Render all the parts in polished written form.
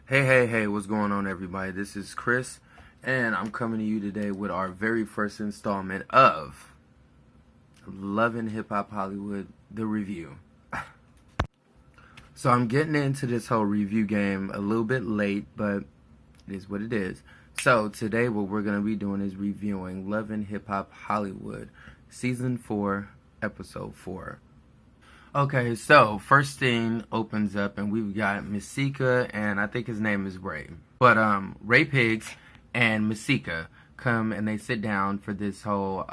Hey, what's going on, everybody? This is Chris, and I'm coming to you today with our very first installment of Love and Hip Hop Hollywood, the review. So I'm getting into this whole review game a little bit late, but it is what it is. So today what we're going to be doing is reviewing Love and Hip Hop Hollywood, Season 4, Episode 4. Okay, so first thing opens up and we've got Masika and I think his name is Ray. But Ray Pigs and Masika come and they sit down for this whole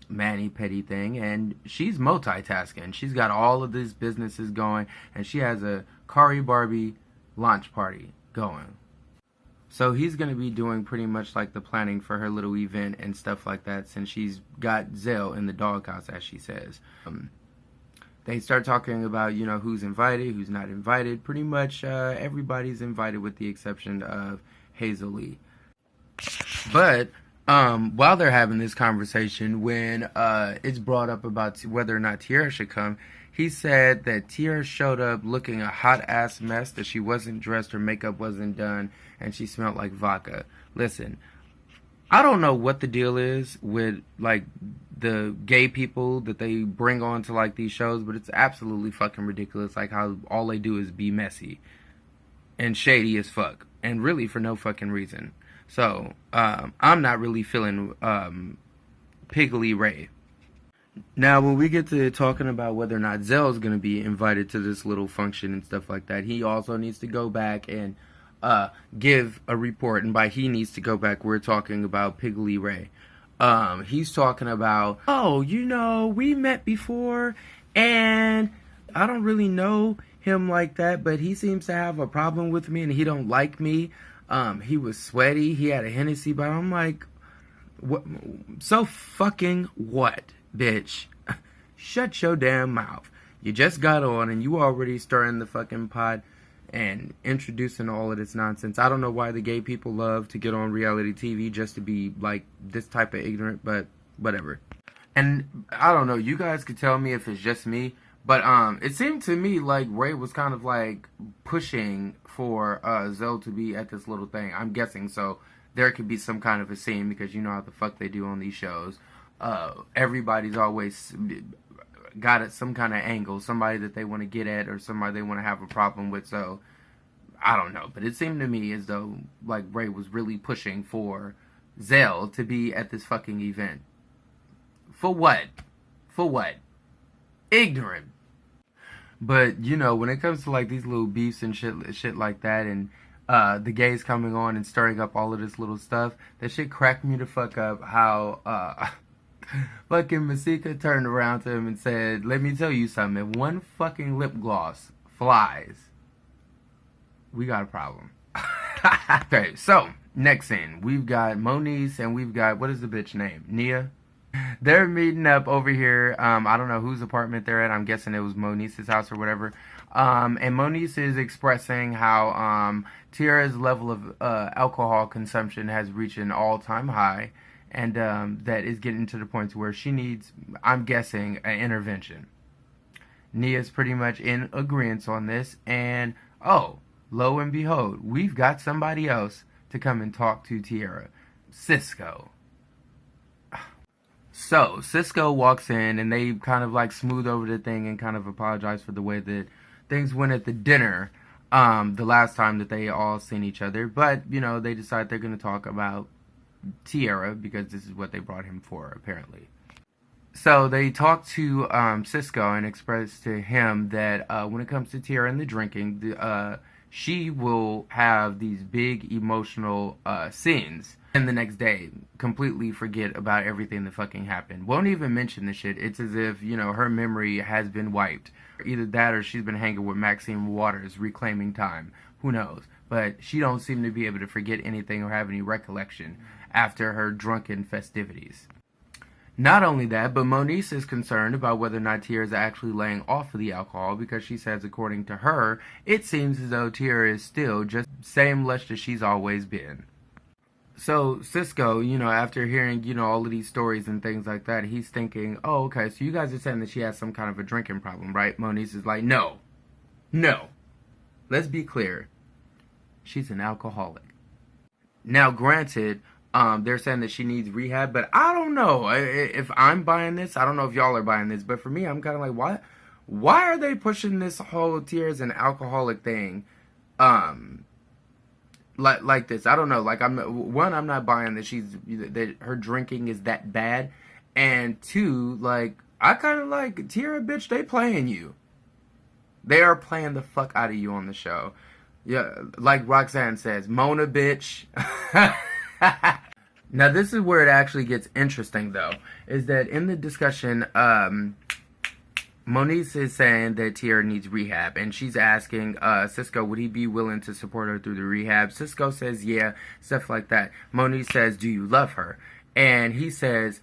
Manny Petty thing, and she's multitasking. She's got all of these businesses going and she has a Kari Barbie launch party going. So he's going to be doing pretty much like the planning for her little event and stuff like that, since she's got Zell in the doghouse, as she says. They start talking about, who's invited, who's not invited. Pretty much everybody's invited with the exception of Hazel Lee. But while they're having this conversation, when it's brought up about whether or not Tierra should come, he said that Tierra showed up looking a hot-ass mess, that she wasn't dressed, her makeup wasn't done, and she smelled like vodka. Listen, I don't know what the deal is with, like, the gay people that they bring on to, like, these shows, but it's absolutely fucking ridiculous, like, how all they do is be messy and shady as fuck, and really for no fucking reason. So, I'm not really feeling Piggly Ray. Now, when we get to talking about whether or not Zell's going to be invited to this little function and stuff like that, he also needs to go back and give a report, and by he needs to go back, we're talking about Piggly Ray. He's talking about, we met before, and I don't really know him like that, but he seems to have a problem with me, and he don't like me. He was sweaty, he had a Hennessy, but I'm like, what? So fucking what, bitch? Shut your damn mouth. You just got on, and you already stirring the fucking pot and introducing all of this nonsense. I don't know why the gay people love to get on reality TV just to be like this type of ignorant, but whatever. And I don't know, you guys could tell me if it's just me, but it seemed to me like Ray was kind of like pushing for Zell to be at this little thing. I'm guessing so there could be some kind of a scene, because you know how the fuck they do on these shows. Everybody's always got at some kind of angle, somebody that they want to get at or somebody they want to have a problem with. So I don't know, but it seemed to me as though like Ray was really pushing for Zell to be at this fucking event. For what? For what? Ignorant. But when it comes to like these little beefs and shit like that, and the gays coming on and stirring up all of this little stuff, that shit cracked me the fuck up. How fucking Masika turned around to him and said, let me tell you something, if one fucking lip gloss flies, we got a problem. Okay, so next scene, we've got Moniece and we've got, what is the bitch name? Nia? They're meeting up over here. I don't know whose apartment they're at. I'm guessing it was Moniece's house or whatever. And Moniece is expressing how Tierra's level of alcohol consumption has reached an all-time high, and that is getting to the point where she needs, I'm guessing, an intervention. Nia's pretty much in agreement on this, and lo and behold, we've got somebody else to come and talk to Tierra. Cisco. So, Cisco walks in, and they kind of like smooth over the thing and kind of apologize for the way that things went at the dinner the last time that they all seen each other. But, they decide they're going to talk about Tierra, because this is what they brought him for, apparently. So they talk to Cisco and express to him that when it comes to Tierra and the drinking, she will have these big emotional scenes, and the next day completely forget about everything that fucking happened. Won't even mention the shit. It's as if, her memory has been wiped. Either that or she's been hanging with Maxine Waters, reclaiming time. Who knows? But she don't seem to be able to forget anything or have any recollection after her drunken festivities. Not only that, but Moniece is concerned about whether or not Tierra is actually laying off of the alcohol, because she says, according to her, it seems as though Tierra is still just same lush as she's always been. So Cisco, after hearing, all of these stories and things like that, he's thinking, oh, okay, so you guys are saying that she has some kind of a drinking problem, right? Moniece is like, no. Let's be clear. she's an alcoholic. Now, granted, they're saying that she needs rehab, but I don't know if I'm buying this. I don't know if y'all are buying this, but for me, I'm kind of like, why? Why are they pushing this whole Tiara's an alcoholic thing, like this? I don't know. Like, I'm not buying that her drinking is that bad, and two, like, I kind of like Tiara, bitch. They playing you. They are playing the fuck out of you on the show. Yeah, like Roxanne says, Mona, bitch. Now, this is where it actually gets interesting, though, is that in the discussion, Moniece is saying that Tiara needs rehab, and she's asking Cisco, would he be willing to support her through the rehab? Cisco says, yeah, stuff like that. Moniece says, do you love her? And he says,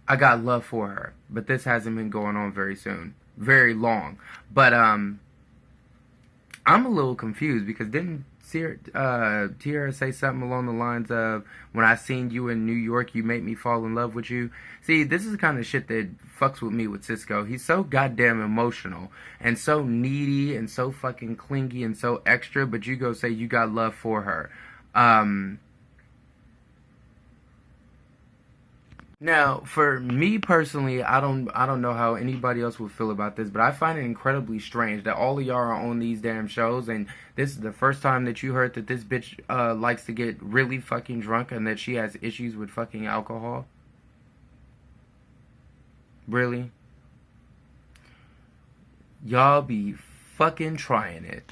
I got love for her, but this hasn't been going on very long. But I'm a little confused because didn't Tiara say something along the lines of, when I seen you in New York, you made me fall in love with you? See, this is the kind of shit that fucks with me with Cisco. He's so goddamn emotional and so needy and so fucking clingy and so extra, but you go say you got love for her. Now, for me personally, I don't know how anybody else would feel about this, but I find it incredibly strange that all of y'all are on these damn shows, and this is the first time that you heard that this bitch likes to get really fucking drunk and that she has issues with fucking alcohol. Really? Y'all be fucking trying it.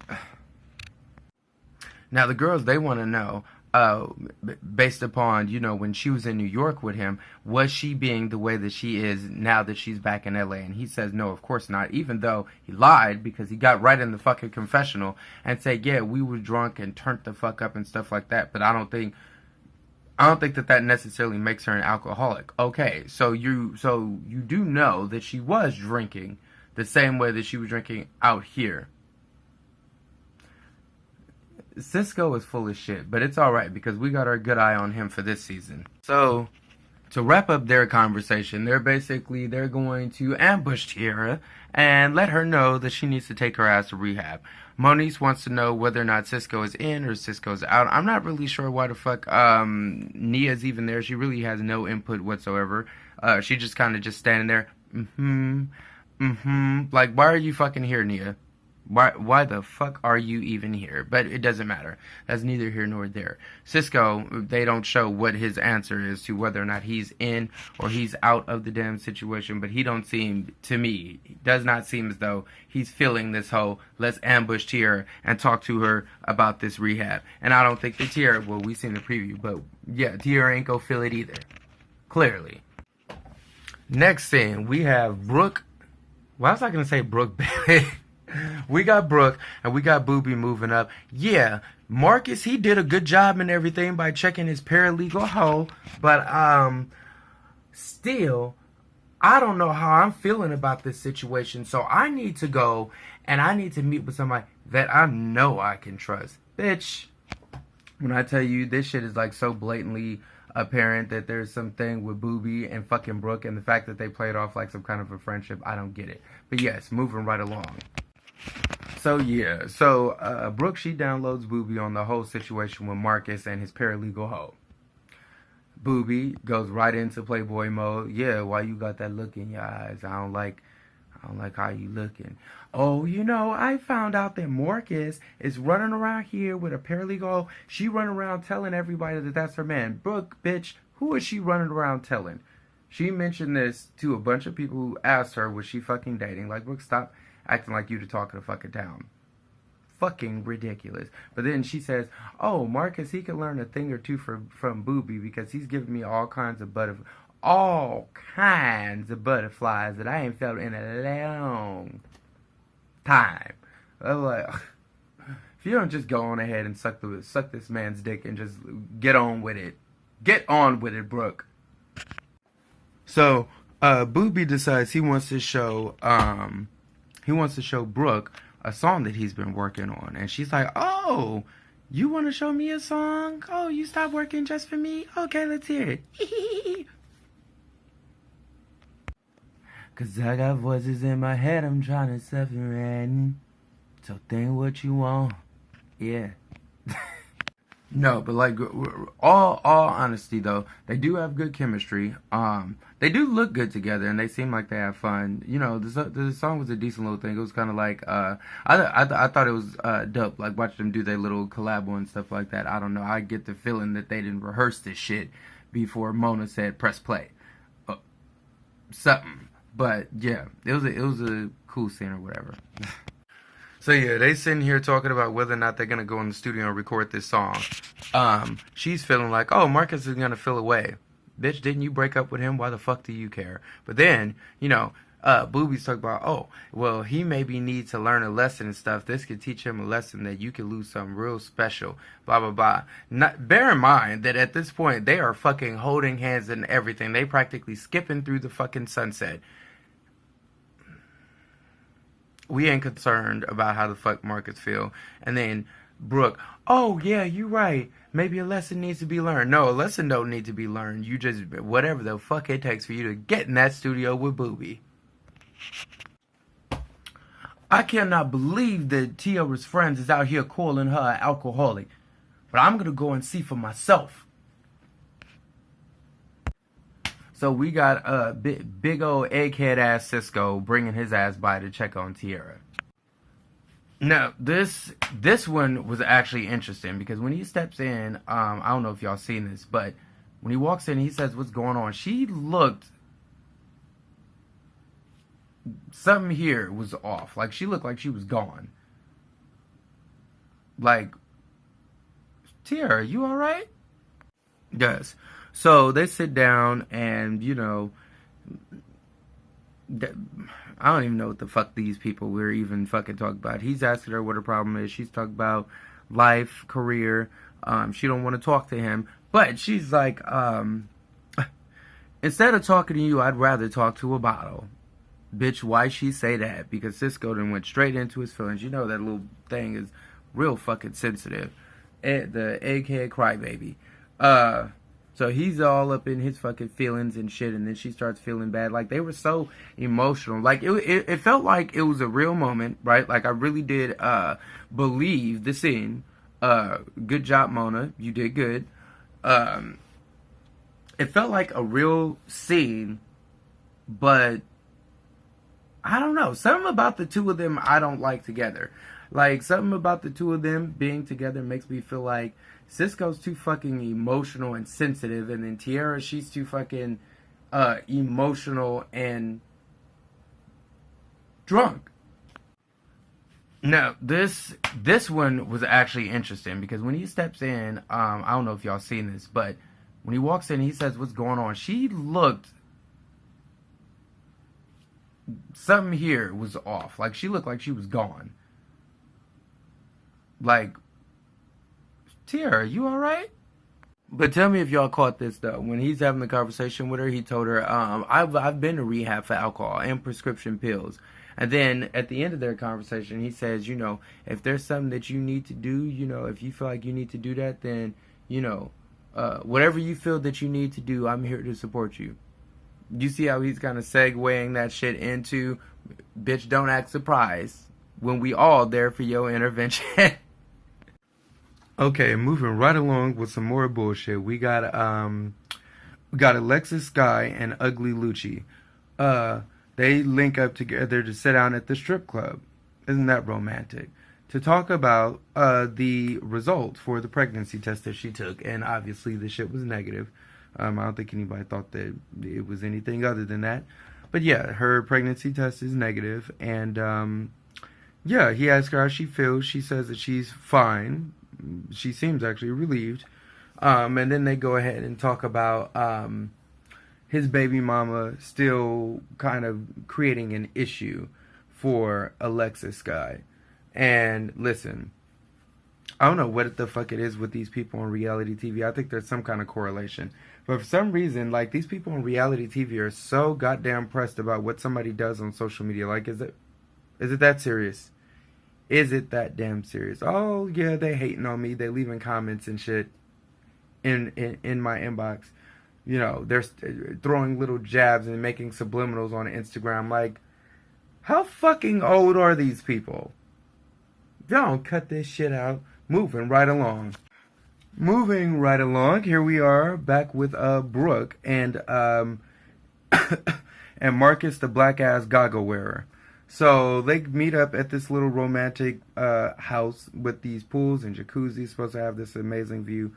Now, the girls, they want to know, based upon, you know, when she was in New York with him, was she being the way that she is now that she's back in LA? And he says, no, of course not, even though he lied because he got right in the fucking confessional and said, yeah, we were drunk and turned the fuck up and stuff like that. But I don't think that necessarily makes her an alcoholic. Okay, so you do know that she was drinking the same way that she was drinking out here. Cisco is full of shit, but it's alright because we got our good eye on him for this season. So, to wrap up their conversation, they're going to ambush Tiara and let her know that she needs to take her ass to rehab. Moniece wants to know whether or not Cisco is in or Cisco's out. I'm not really sure why the fuck Nia's even there. She really has no input whatsoever. She just kind of just standing there. Like, why are you fucking here, Nia? Why the fuck are you even here? But it doesn't matter. That's neither here nor there. Cisco, they don't show what his answer is to whether or not he's in or he's out of the damn situation. But he don't seem, to me, does not seem as though he's feeling this whole, let's ambush Tiara and talk to her about this rehab. And I don't think that Tiara, well, we seen the preview, but yeah, Tiara ain't gonna feel it either. Clearly. Next scene, we have Brooke. Why was I gonna say Brooke, baby? We got Brooke and we got Booby moving up. Yeah, Marcus, he did a good job and everything by checking his paralegal hoe, but still, I don't know how I'm feeling about this situation. So I need to go and I need to meet with somebody that I know I can trust. Bitch, when I tell you this shit is like so blatantly apparent that there's something with Booby and fucking Brooke, and the fact that they played off like some kind of a friendship, I don't get it. But yes, moving right along. So yeah, Brooke, she downloads Booby on the whole situation with Marcus and his paralegal hoe. Booby goes right into Playboy mode. Yeah, why you got that look in your eyes? I don't like how you looking. Oh, you know, I found out that Marcus is running around here with a paralegal. She running around telling everybody that that's her man. Brooke, bitch, who is she running around telling? She mentioned this to a bunch of people who asked her, was she fucking dating? Like, Brooke, stop acting like you to talk of the fucking town. Fucking ridiculous. But then she says, oh, Marcus, he can learn a thing or two from Booby because he's giving me all kinds of butterflies that I ain't felt in a long time. I'm like, if you don't just go on ahead and suck this man's dick and just get on with it. Get on with it, Brooke. So, Booby decides he wants to show Brooke a song that he's been working on. And she's like, oh, you want to show me a song? Oh, you stopped working just for me? Okay, let's hear it. Cause I got voices in my head, I'm trying to separate. So think what you want. Yeah. No, but like all honesty though, they do have good chemistry. They do look good together, and they seem like they have fun. You know, the song was a decent little thing. It was kind of like I thought it was dope. Like watching them do their little collabo and stuff like that. I don't know. I get the feeling that they didn't rehearse this shit before Mona said press play, something. But yeah, it was a cool scene or whatever. So yeah, they sitting here talking about whether or not they're gonna go in the studio and record this song. She's feeling like, oh, Marcus is gonna feel away. Bitch, didn't you break up with him? Why the fuck do you care? But then, you know, Booby's talking about, oh, well, he maybe needs to learn a lesson and stuff. This could teach him a lesson that you could lose something real special. Blah blah blah. Bear in mind that at this point they are fucking holding hands and everything. They practically skipping through the fucking sunset. We ain't concerned about how the fuck Marcus feel. And then Brooke, oh yeah, you right. Maybe a lesson needs to be learned. No, a lesson don't need to be learned. You just, whatever the fuck it takes for you to get in that studio with Booby. I cannot believe that Tiara's friends is out here calling her an alcoholic. But I'm gonna go and see for myself. So we got a big old egghead ass Cisco bringing his ass by to check on Tiara. Now this one was actually interesting because when he steps in, I don't know if y'all seen this, but when he walks in, he says, "What's going on?" She looked, something here was off. Like she looked like she was gone. Like, Tiara, you all right? Yes. So they sit down and, you know, I don't even know what the fuck these people were even fucking talking about. He's asking her what her problem is. She's talking about life, career. She don't want to talk to him. But she's like, instead of talking to you, I'd rather talk to a bottle. Bitch, why she say that? Because Cisco then went straight into his feelings. You know that little thing is real fucking sensitive. The egghead crybaby. So he's all up in his fucking feelings and shit, and then she starts feeling bad. Like, they were so emotional. Like, it felt like it was a real moment, right? Like, I really did believe the scene. Good job, Mona. You did good. It felt like a real scene, but I don't know. Something about the two of them I don't like together. Like, something about the two of them being together makes me feel like Cisco's too fucking emotional and sensitive, and then Tiara, she's too fucking emotional and drunk. Now, this one was actually interesting because when he steps in, I don't know if y'all seen this, but when he walks in, he says, "What's going on?" She looked, something here was off. Like, she looked like she was gone. Like, Tiara, you all right? But tell me if y'all caught this though. When he's having the conversation with her, he told her, I've been to rehab for alcohol and prescription pills. And then at the end of their conversation, he says, you know, if there's something that you need to do, you know, if you feel like you need to do that, then, you know, whatever you feel that you need to do, I'm here to support you. You see how he's kind of segueing that shit into, bitch, don't act surprised when we all there for your intervention. Okay, moving right along with some more bullshit. We got Alexis Sky and Ugly Lucci. They link up together to sit down at the strip club. Isn't that romantic? To talk about the result for the pregnancy test that she took, and obviously the shit was negative. I don't think anybody thought that it was anything other than that. But yeah, her pregnancy test is negative, and yeah, he asked her how she feels. She says that she's fine. She seems actually relieved. And then they go ahead and talk about his baby mama still kind of creating an issue for Alexis Sky. And listen, I don't know what the fuck it is with these people on reality TV. I think there's some kind of correlation. But for some reason, like, these people on reality TV are so goddamn pressed about what somebody does on social media. Like, is it that serious? Is it that damn serious? Oh, yeah, they hating on me. They leaving comments and shit in my inbox. You know, they're throwing little jabs and making subliminals on Instagram. Like, how fucking old are these people? Don't cut this shit out. Moving right along. Moving right along. Here we are back with Brooke and and Marcus, the black ass goggle wearer. So they meet up at this little romantic house with these pools and jacuzzi. Supposed to have this amazing view.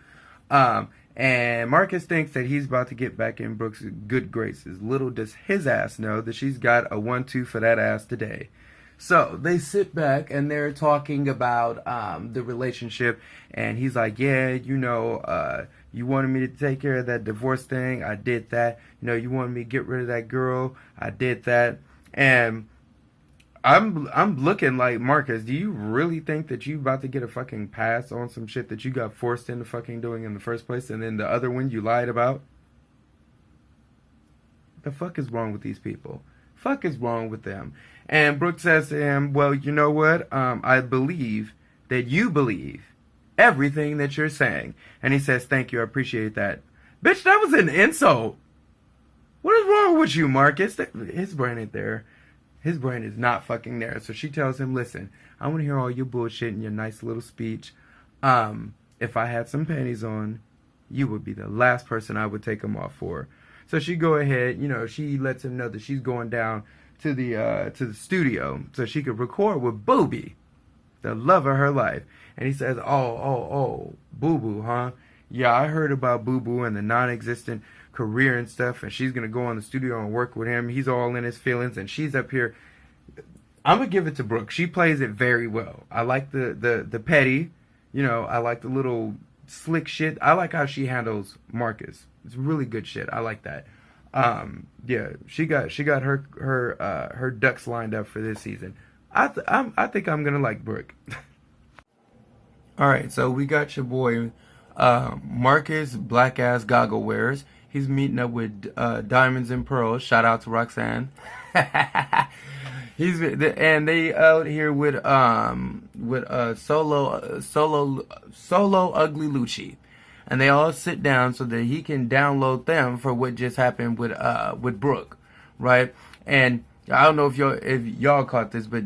And Marcus thinks that he's about to get back in Brooke's good graces. Little does his ass know that she's got a 1-2 for that ass today. So they sit back and they're talking about the relationship. And he's like, yeah, you know, you wanted me to take care of that divorce thing. I did that. You know, you wanted me to get rid of that girl. I did that. And I'm looking like, Marcus, do you really think that you about to get a fucking pass on some shit that you got forced into fucking doing in the first place, and then the other one you lied about? The fuck is wrong with these people? Fuck is wrong with them? And Brooke says to him, well, you know what? I believe that you believe everything that you're saying. And he says, thank you, I appreciate that. Bitch, that was an insult. What is wrong with you, Marcus? His brain ain't there. His brain is not fucking there. So she tells him, listen, I want to hear all your bullshit and your nice little speech. If I had some panties on, you would be the last person I would take them off for. So she go ahead, you know, she lets him know that she's going down to the studio so she could record with Booby, the love of her life. And he says, oh, Boo Boo, huh? Yeah, I heard about Boo Boo and the non-existent career and stuff, and she's gonna go in the studio and work with him. He's all in his feelings, and she's up here. I'm gonna give it to Brooke. She plays it very well. I like the petty, you know. I like the little slick shit. I like how she handles Marcus. It's really good shit. I like that. Yeah, she got her ducks lined up for this season. I think I'm gonna like Brooke. All right, so we got your boy Marcus, black ass goggle wearers. He's meeting up with Diamonds and Pearls. Shout out to Roxanne. And they out here with solo ugly Lucci, and they all sit down so that he can download them for what just happened with Brooke, right? And I don't know if y'all caught this, but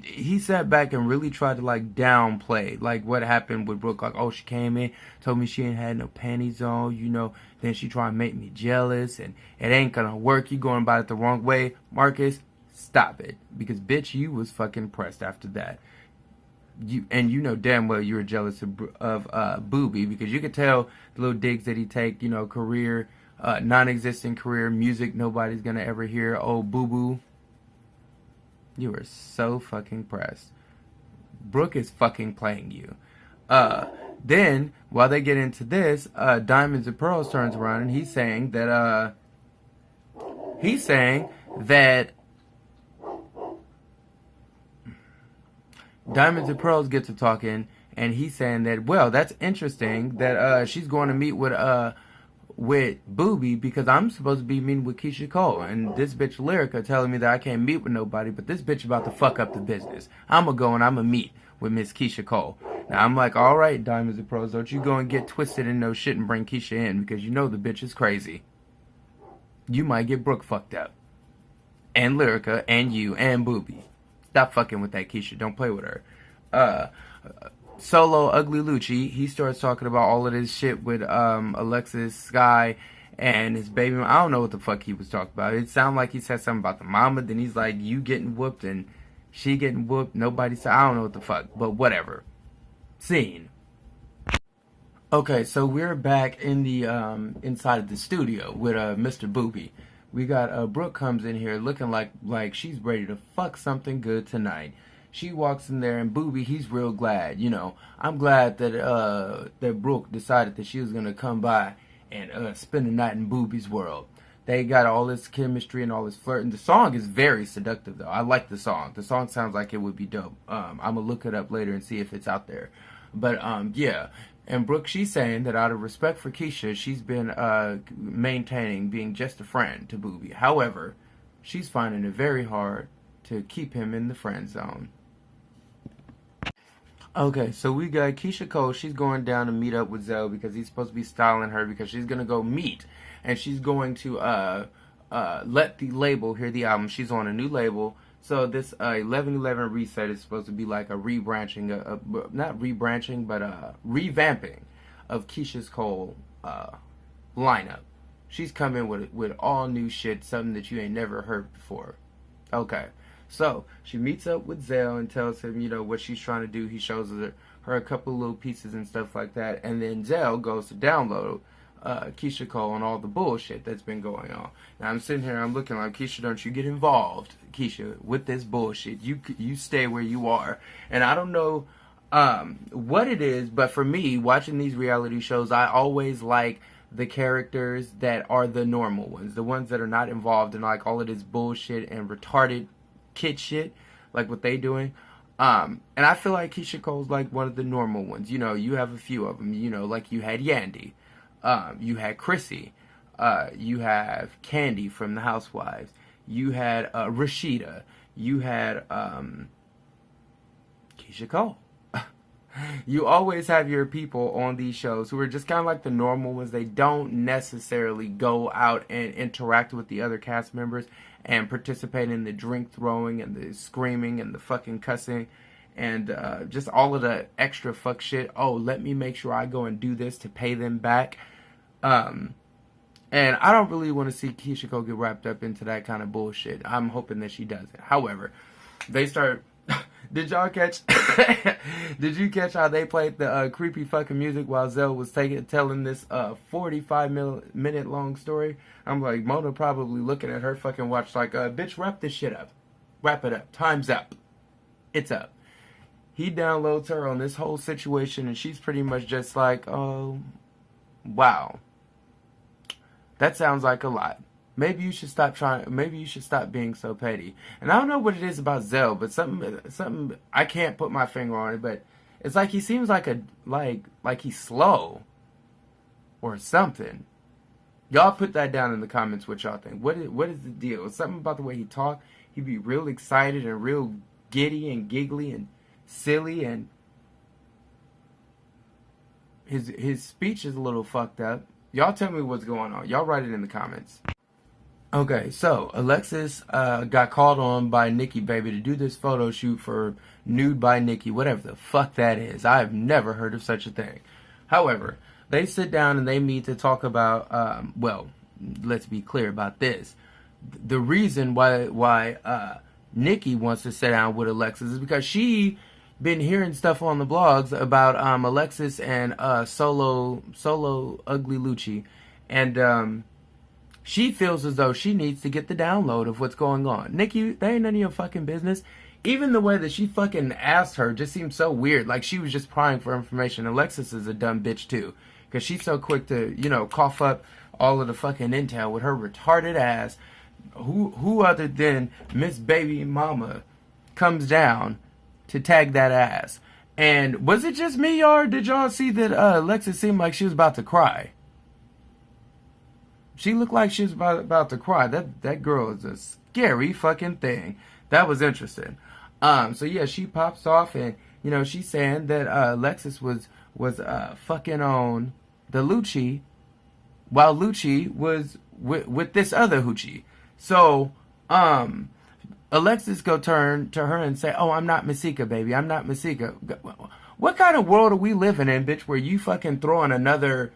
he sat back and really tried to like downplay like what happened with Brooke. Like, oh, she came in, told me she ain't had no panties on, you know. Then she tried to make me jealous, and it ain't gonna work. You going about it the wrong way, Marcus. Stop it, because bitch, you was fucking pressed after that. You know damn well you were jealous of Booby, because you could tell the little digs that he take, you know, career. Non-existent career, music nobody's gonna ever hear. Oh, Boo Boo. You are so fucking pressed. Brooke is fucking playing you. Then, while they get into this, Diamonds and Pearls turns around and he's saying that Diamonds and Pearls get to talking, and he's saying that, well, that's interesting that she's going to meet with Booby, because I'm supposed to be meeting with Keisha Cole, and this bitch Lyrica telling me that I can't meet with nobody, but this bitch about to fuck up the business. I'm gonna go and I'm gonna meet with Miss Keisha Cole. Now I'm like, all right, Diamonds and Pearls, don't you go and get twisted in no shit and bring Keisha in, because you know the bitch is crazy. You might get Brooke fucked up, and Lyrica, and you, and Booby. Stop fucking with that Keisha. Don't play with her. Solo Ugly Lucci, he starts talking about all of this shit with Alexis Sky and his baby. I don't know what the fuck he was talking about. It sounded like he said something about the mama. Then he's like, you getting whooped and she getting whooped. Nobody said, I don't know what the fuck, but whatever. Scene. Okay, so we're back in the inside of the studio with Mr. Booby. We got Brooke comes in here looking like she's ready to fuck something good tonight. She walks in there, and Booby, he's real glad. You know, I'm glad that that Brooke decided that she was gonna come by and spend the night in Booby's world. They got all this chemistry and all this flirting. The song is very seductive, though. I like the song. The song sounds like it would be dope. I'm gonna look it up later and see if it's out there. But yeah. And Brooke, she's saying that out of respect for Keisha, she's been maintaining being just a friend to Booby. However, she's finding it very hard to keep him in the friend zone. Okay, so we got Keisha Cole. She's going down to meet up with Zoe because he's supposed to be styling her, because she's going to go meet. And she's going to let the label hear the album. She's on a new label, So this 11/11 reset is supposed to be like a rebranching, not rebranching, but revamping of Keisha Cole lineup. She's coming with all new shit, something that you ain't never heard before. Okay, so she meets up with Zell and tells him, you know, what she's trying to do. He shows her a couple of little pieces and stuff like that, and then Zell goes to download Keisha Cole and all the bullshit that's been going on. Now I'm sitting here, I'm looking like, Keisha, don't you get involved, Keisha, with this bullshit. You stay where you are. And I don't know what it is, but for me, watching these reality shows, I always like the characters that are the normal ones, the ones that are not involved in like all of this bullshit and retarded kid shit, like what they doing. And I feel like Keisha Cole's like one of the normal ones. You know, you have a few of them. You know, like you had Yandy. You had Chrissy, you have Candy from the Housewives, you had Rashida, you had Keisha Cole. You always have your people on these shows who are just kind of like the normal ones. They don't necessarily go out and interact with the other cast members and participate in the drink throwing and the screaming and the fucking cussing and just all of the extra fuck shit. Oh, let me make sure I go and do this to pay them back. And I don't really want to see Keisha Cole get wrapped up into that kind of bullshit. I'm hoping that she doesn't. However, they start... Did y'all catch... Did you catch how they played the creepy fucking music while Zell was telling this 45-minute long story? I'm like, Mona probably looking at her fucking watch like, bitch, wrap this shit up. Wrap it up. Time's up. It's up. He downloads her on this whole situation, and she's pretty much just like, oh, wow. That sounds like a lot. Maybe you should stop being so petty. And I don't know what it is about Zell, but something I can't put my finger on it, but it's like he seems like like he's slow or something. Y'all put that down in the comments what y'all think. What is the deal? Something about the way he talk. He'd be real excited and real giddy and giggly and silly, and his speech is a little fucked up. Y'all tell me what's going on. Y'all write it in the comments. Okay, so Alexis got called on by Nikki Baby to do this photo shoot for Nude by Nikki, whatever the fuck that is. I have never heard of such a thing. However, they sit down and they meet to talk about, well, let's be clear about this. The reason why Nikki wants to sit down with Alexis is because she been hearing stuff on the blogs about Alexis and Solo Ugly Lucci, and she feels as though she needs to get the download of what's going on. Nikki, that ain't none of your fucking business. Even the way that she fucking asked her just seems so weird, like she was just prying for information. Alexis is a dumb bitch too, because she's so quick to, you know, cough up all of the fucking intel with her retarded ass. Who other than Miss Baby Mama comes down to tag that ass? And was it just me, or did y'all see that Alexis seemed like she was about to cry? She looked like she was about to cry. That girl is a scary fucking thing. That was interesting. So yeah, she pops off, and you know she's saying that Alexis was fucking on the Lucci, while Lucci was with this other hoochie. So Alexis go turn to her and say, "Oh, I'm not Masika, baby. I'm not Masika." What kind of world are we living in, bitch, where you fucking throwing another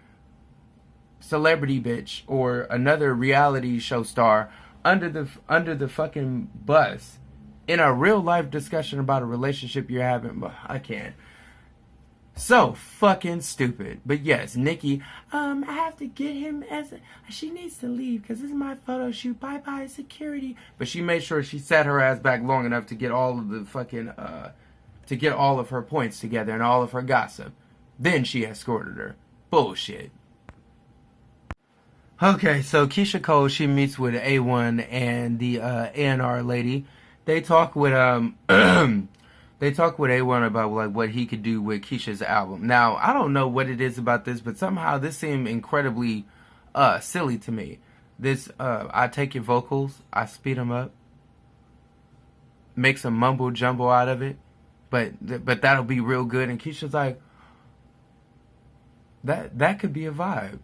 celebrity bitch or another reality show star under the fucking bus in a real life discussion about a relationship you're having? I can't. So fucking stupid. But yes, Nikki, I have to get him she needs to leave because this is my photo shoot. Bye bye security. But she made sure she sat her ass back long enough to get all of the fucking to get all of her points together and all of her gossip. Then she escorted her. Bullshit. Okay, so Keisha Cole, she meets with A1 and the A&R lady. They talk with they talk with A1 about like what he could do with Keisha's album. Now, I don't know what it is about this, but somehow this seemed incredibly silly to me. This I take your vocals, I speed them up, make some mumbo jumbo out of it, but that'll be real good. And Keisha's like, that could be a vibe.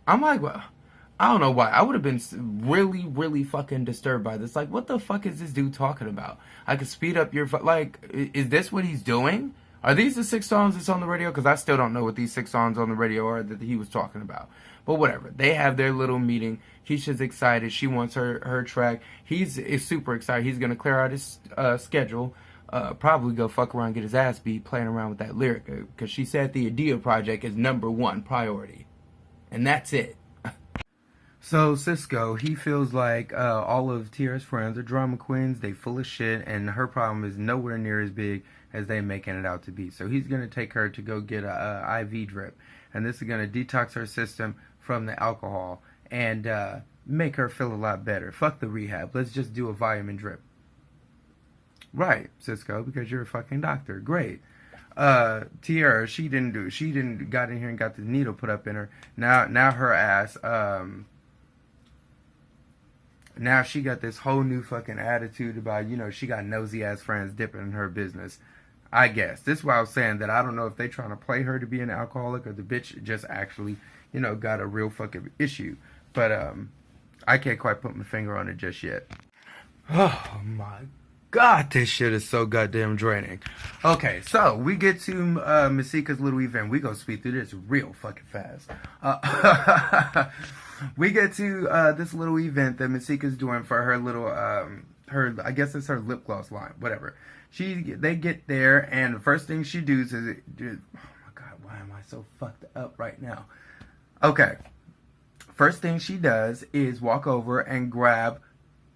I'm like, well, I don't know why. I would have been really, really fucking disturbed by this. Like, what the fuck is this dude talking about? I could speed up your... Like, is this what he's doing? Are these the 6 songs that's on the radio? Because I still don't know what these 6 songs on the radio are that he was talking about. But whatever. They have their little meeting. Keisha's excited. She wants her track. He's super excited. He's going to clear out his schedule. Probably go fuck around and get his ass beat playing around with that lyric. Because she said the Adia project is #1 priority. And that's it. So Cisco, he feels like all of Tiara's friends are drama queens. They full of shit, and her problem is nowhere near as big as they making it out to be. So he's gonna take her to go get a IV drip, and this is gonna detox her system from the alcohol and make her feel a lot better. Fuck the rehab. Let's just do a vitamin drip. Right, Cisco, because you're a fucking doctor. Great. Tiara, she didn't got in here and got the needle put up in her. Now her ass now she got this whole new fucking attitude about, you know, she got nosy ass friends dipping in her business. I guess. This is why I was saying that I don't know if they trying to play her to be an alcoholic or the bitch just actually, you know, got a real fucking issue. But I can't quite put my finger on it just yet. Oh my God, this shit is so goddamn draining. Okay, so we get to Masika's little event. We gonna speed through this real fucking fast. We get to this little event that Masika's doing for her little, I guess it's her lip gloss line, whatever. They get there, and the first thing she does is, oh my God, why am I so fucked up right now? Okay, first thing she does is walk over and grab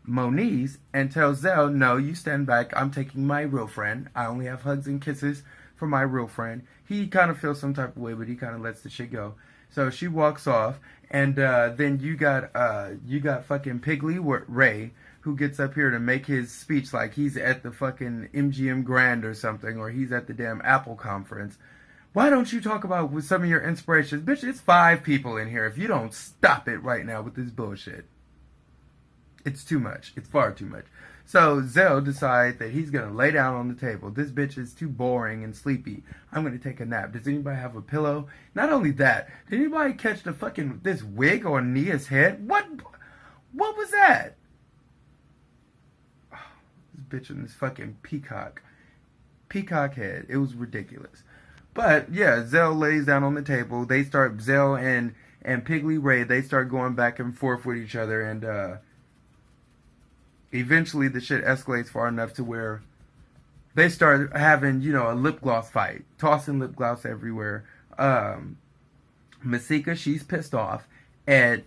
Moniz and tell Zell, no, you stand back. I'm taking my real friend. I only have hugs and kisses for my real friend. He kind of feels some type of way, but he kind of lets the shit go. So she walks off, and then you got fucking Piggly Ray, who gets up here to make his speech like he's at the fucking MGM Grand or something, or he's at the damn Apple conference. Why don't you talk about with some of your inspirations? Bitch, it's 5 people in here. If you don't stop it right now with this bullshit. It's too much. It's far too much. So Zell decides that he's going to lay down on the table. This bitch is too boring and sleepy. I'm going to take a nap. Does anybody have a pillow? Not only that, did anybody catch this wig on Nia's head? What was that? Oh, this bitch and this fucking peacock head. It was ridiculous. But yeah, Zell lays down on the table. They start, Zell and Piggly Ray, they start going back and forth with each other, and eventually the shit escalates far enough to where they start having, you know, a lip gloss fight, tossing lip gloss everywhere. Masika, she's pissed off at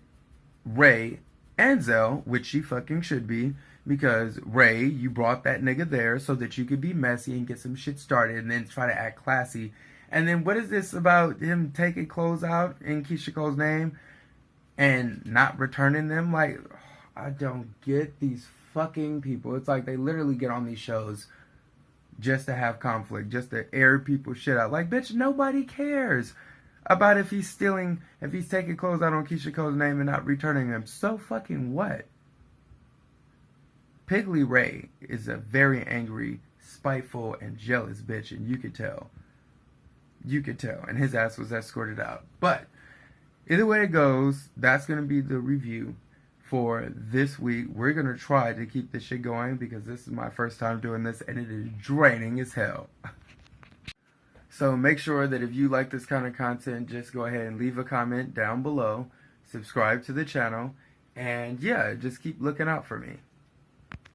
Ray and Zell, which she fucking should be, because Ray, you brought that nigga there so that you could be messy and get some shit started and then try to act classy. And then what is this about him taking clothes out in Keyshia Cole's name and not returning them? Like, I don't get these fucking people. It's like they literally get on these shows just to have conflict, just to air people's shit out. Like, bitch, nobody cares about if he's taking clothes out on Keyshia Cole's name and not returning them. So fucking what? Piggly Ray is a very angry, spiteful, and jealous bitch, and you could tell. You could tell. And his ass was escorted out. But either way it goes, that's going to be the review for this week. We're going to try to keep this shit going because this is my first time doing this and it is draining as hell. So make sure that if you like this kind of content, just go ahead and leave a comment down below, subscribe to the channel, and yeah, just keep looking out for me.